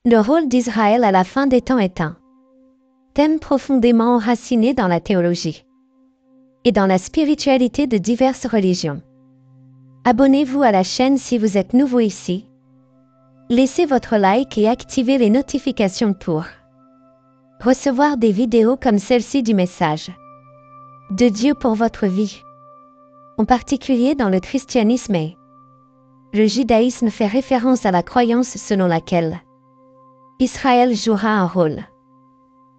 Le rôle d'Israël à la fin des temps est un thème profondément enraciné dans la théologie et dans la spiritualité de diverses religions. Abonnez-vous à la chaîne si vous êtes nouveau ici. Laissez votre like et activez les notifications pour recevoir des vidéos comme celle-ci du message de Dieu pour votre vie. En particulier dans le christianisme et le judaïsme fait référence à la croyance selon laquelle Israël jouera un rôle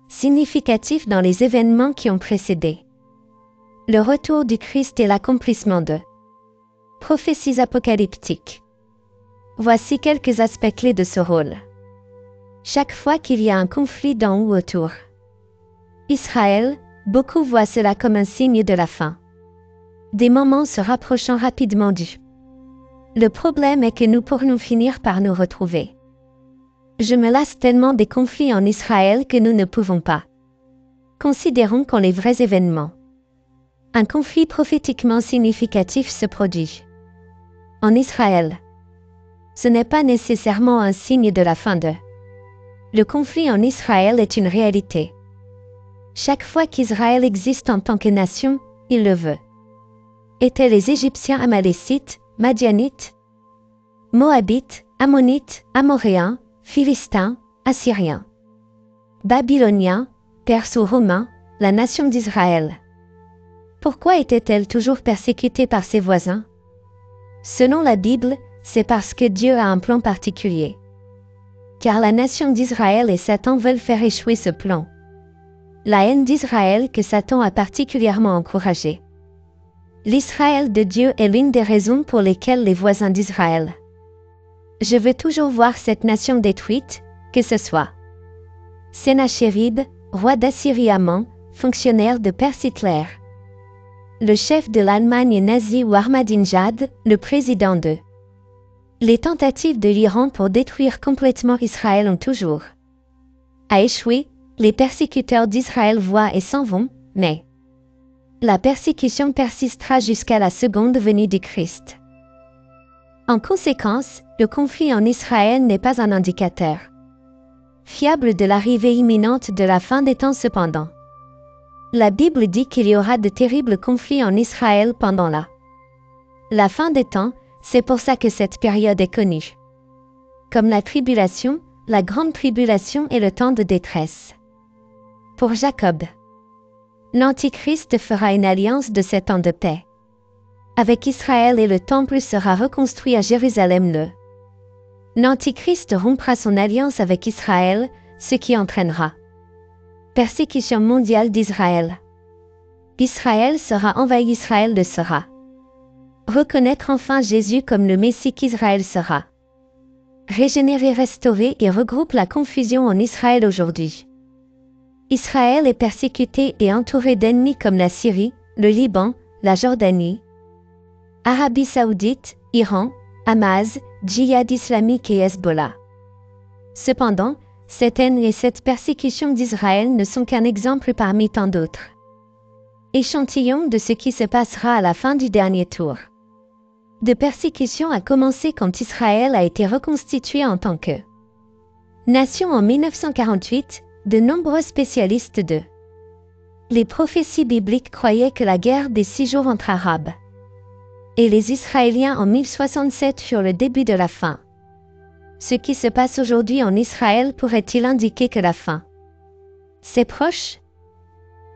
significatif dans les événements qui ont précédé le retour du Christ et l'accomplissement de prophéties apocalyptiques. Voici quelques aspects clés de ce rôle. Chaque fois qu'il y a un conflit dans ou autour Israël, beaucoup voient cela comme un signe de la fin. Des moments se rapprochant rapidement du. Le problème est que nous pourrions finir par nous retrouver. Je me lasse tellement des conflits en Israël que nous ne pouvons pas. Considérons qu'en les vrais événements, un conflit prophétiquement significatif se produit en Israël. Ce n'est pas nécessairement un signe de la fin de. Le conflit en Israël est une réalité. Chaque fois qu'Israël existe en tant que nation, il le veut. Étaient les Égyptiens amalécites, Madianites, Moabites, Ammonites, Amoréens, Philistins, Assyriens, Babyloniens, Perses ou Romains, la nation d'Israël. Pourquoi était-elle toujours persécutée par ses voisins? Selon la Bible, c'est parce que Dieu a un plan particulier. Car la nation d'Israël et Satan veulent faire échouer ce plan. La haine d'Israël que Satan a particulièrement encouragée. L'Israël de Dieu est l'une des raisons pour lesquelles les voisins d'Israël. Je veux toujours voir cette nation détruite, que ce soit Sennachérib, roi d'Assyrie Haman, fonctionnaire de Perse Hitler, le chef de l'Allemagne nazie ou Ahmadinejad, le président de. Les tentatives de l'Iran pour détruire complètement Israël ont toujours échoué. Les persécuteurs d'Israël voient et s'en vont, mais la persécution persistera jusqu'à la seconde venue du Christ. En conséquence, le conflit en Israël n'est pas un indicateur fiable de l'arrivée imminente de la fin des temps cependant. La Bible dit qu'il y aura de terribles conflits en Israël pendant la fin des temps, c'est pour ça que cette période est connue comme la tribulation, la grande tribulation et le temps de détresse. Pour Jacob, l'Antichrist fera une alliance de 7 ans de paix avec Israël et le temple sera reconstruit à Jérusalem. L'Antichrist rompra son alliance avec Israël, ce qui entraînera persécution mondiale d'Israël. Israël sera envahi, Israël le sera. Reconnaître enfin Jésus comme le Messie qu'Israël sera. Régénérer, restaurer et regroupe la confusion en Israël aujourd'hui. Israël est persécuté et entouré d'ennemis comme la Syrie, le Liban, la Jordanie, Arabie Saoudite, Iran, Hamas, Djihad islamique et Hezbollah. Cependant, cette haine et cette persécution d'Israël ne sont qu'un exemple parmi tant d'autres. Échantillon de ce qui se passera à la fin du dernier tour de persécution a commencé quand Israël a été reconstitué en tant que nation en 1948. De nombreux spécialistes de les prophéties bibliques croyaient que la guerre des 6 jours entre Arabes et les Israéliens en 1067 furent le début de la fin. Ce qui se passe aujourd'hui en Israël pourrait-il indiquer que la fin c'est proche?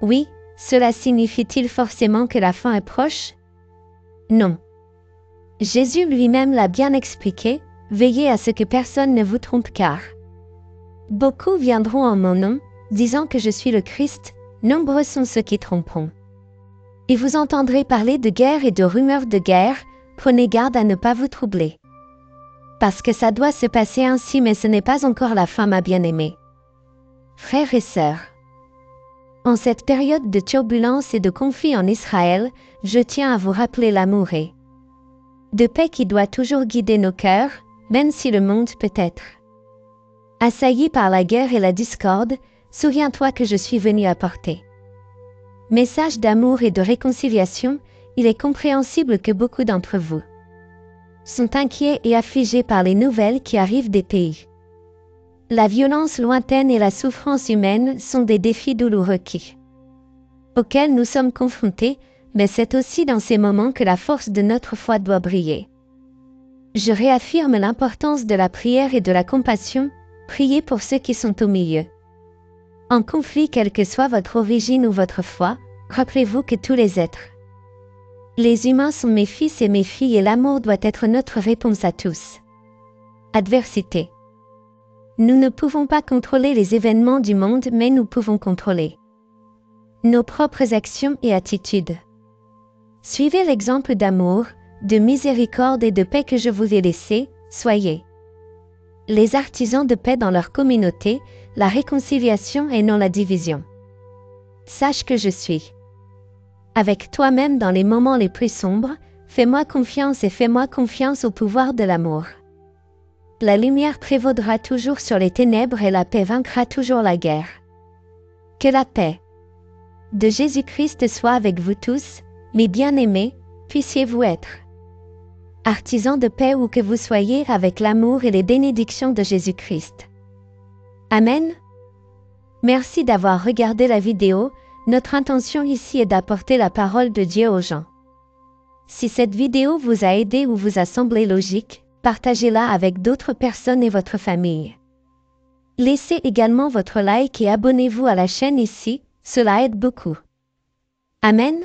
Oui, cela signifie-t-il forcément que la fin est proche? Non. Jésus lui-même l'a bien expliqué, veillez à ce que personne ne vous trompe car beaucoup viendront en mon nom, disant que je suis le Christ, nombreux sont ceux qui tromperont. Et vous entendrez parler de guerre et de rumeurs de guerre, prenez garde à ne pas vous troubler. Parce que ça doit se passer ainsi mais ce n'est pas encore la fin ma bien-aimée. Frères et sœurs, en cette période de turbulence et de conflit en Israël, je tiens à vous rappeler l'amour et de paix qui doit toujours guider nos cœurs, même si le monde peut être assailli par la guerre et la discorde, souviens-toi que je suis venu apporter message d'amour et de réconciliation. Il est compréhensible que beaucoup d'entre vous sont inquiets et affligés par les nouvelles qui arrivent des pays La violence lointaine et la souffrance humaine sont des défis douloureux auxquels nous sommes confrontés, mais c'est aussi dans ces moments que la force de notre foi doit briller. Je réaffirme l'importance de la prière et de la compassion. Priez pour ceux qui sont au milieu. En conflit, quelle que soit votre origine ou votre foi, rappelez-vous que tous les êtres, les humains sont mes fils et mes filles et l'amour doit être notre réponse à tous. Adversité. Nous ne pouvons pas contrôler les événements du monde, mais nous pouvons contrôler nos propres actions et attitudes. Suivez l'exemple d'amour, de miséricorde et de paix que je vous ai laissé, soyez les artisans de paix dans leur communauté, la réconciliation et non la division. Sache que je suis avec toi-même dans les moments les plus sombres, fais-moi confiance et fais-moi confiance au pouvoir de l'amour. La lumière prévaudra toujours sur les ténèbres et la paix vaincra toujours la guerre. Que la paix de Jésus-Christ soit avec vous tous, mes bien-aimés, puissiez-vous être artisans de paix où que vous soyez avec l'amour et les bénédictions de Jésus-Christ. Amen. Merci d'avoir regardé la vidéo. Notre intention ici est d'apporter la parole de Dieu aux gens. Si cette vidéo vous a aidé ou vous a semblé logique, partagez-la avec d'autres personnes et votre famille. Laissez également votre like et abonnez-vous à la chaîne ici, cela aide beaucoup. Amen.